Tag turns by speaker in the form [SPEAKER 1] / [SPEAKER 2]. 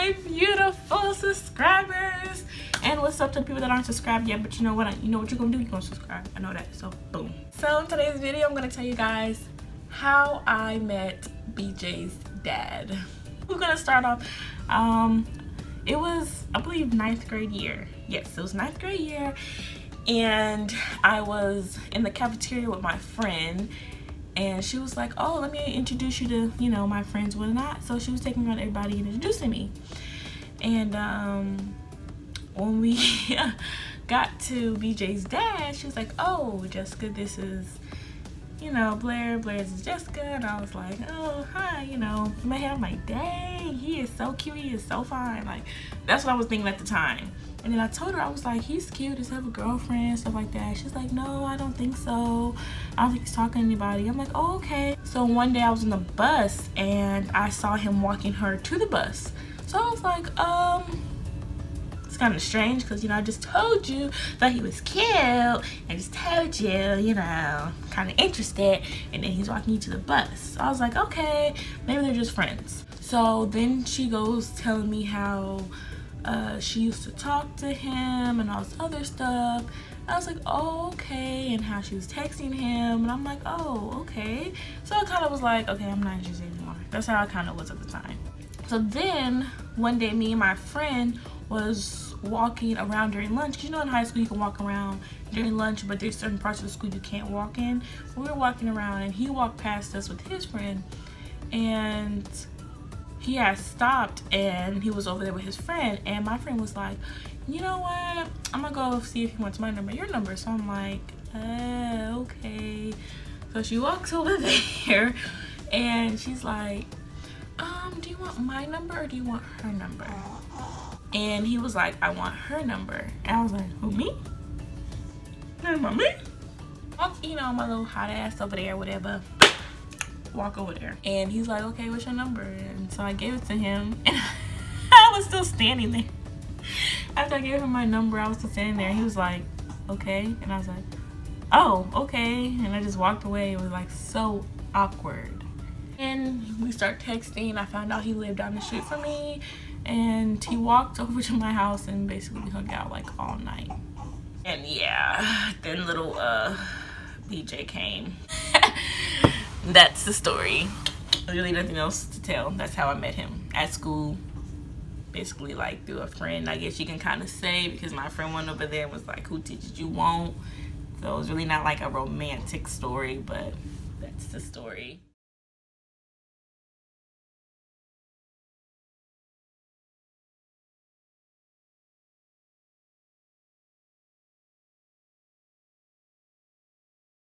[SPEAKER 1] my beautiful subscribers, and what's up to the people that aren't subscribed yet, but you know what, you're gonna do, you're gonna subscribe. I know that, so boom. So in today's video, I'm gonna tell you guys how I met BJ's dad. We're gonna start off, it was, I believe, 9th grade year. Yes, it was 9th grade year, and I was in the cafeteria with my friend, and she was like, oh, let me introduce you to, you know, my friends, whatnot. So she was taking me around everybody and introducing me. And when we got to BJ's dad, she was like, oh, Jessica, this is, you know, Blair's is Jessica. And I was like, oh, hi, you know. In my head, I'm like, dang, he is so cute, he is so fine. Like, that's what I was thinking at the time. And then I told her, I was like, he's cute, does he have a girlfriend, stuff like that. She's like, no, I don't think so. I don't think he's talking to anybody. I'm like, oh, okay. So one day I was on the bus and I saw him walking her to the bus. So I was like, it's kind of strange because, you know, I just told you that he was cute. I just told you, you know, kind of interested. And then he's walking you to the bus. So I was like, okay, maybe they're just friends. So then she goes telling me how she used to talk to him and all this other stuff. I was like, oh, okay. And how she was texting him. And I'm like, oh, okay. So I kind of was like, okay, I'm not interested anymore. That's how I kind of was at the time. So then one day, me and my friend was walking around during lunch. You know, in high school you can walk around during lunch, but there's certain parts of the school you can't walk in. We were walking around and he walked past us with his friend, and he had stopped and he was over there with his friend, and my friend was like, you know what, I'm gonna go see if he wants my number, your number. So I'm like, okay. So she walks over there and she's like, do you want my number or do you want her number? And he was like, I want her number. And I was like, who, me? You want me? You know, my little hot ass over there, whatever. Walk over there. And he's like, okay, what's your number? And so I gave it to him. And I was still standing there. After I gave him my number, I was still standing there. He was like, okay. And I was like, oh, okay. And I just walked away. It was like so awkward. And we start texting. I found out he lived down the street from me, and he walked over to my house and basically hung out like all night. And yeah, then little BJ came. That's the story. Really nothing else to tell. That's how I met him at school, basically like through a friend, I guess you can kind of say, because my friend went over there and was like, who did you want? So it was really not like a romantic story, but that's the story.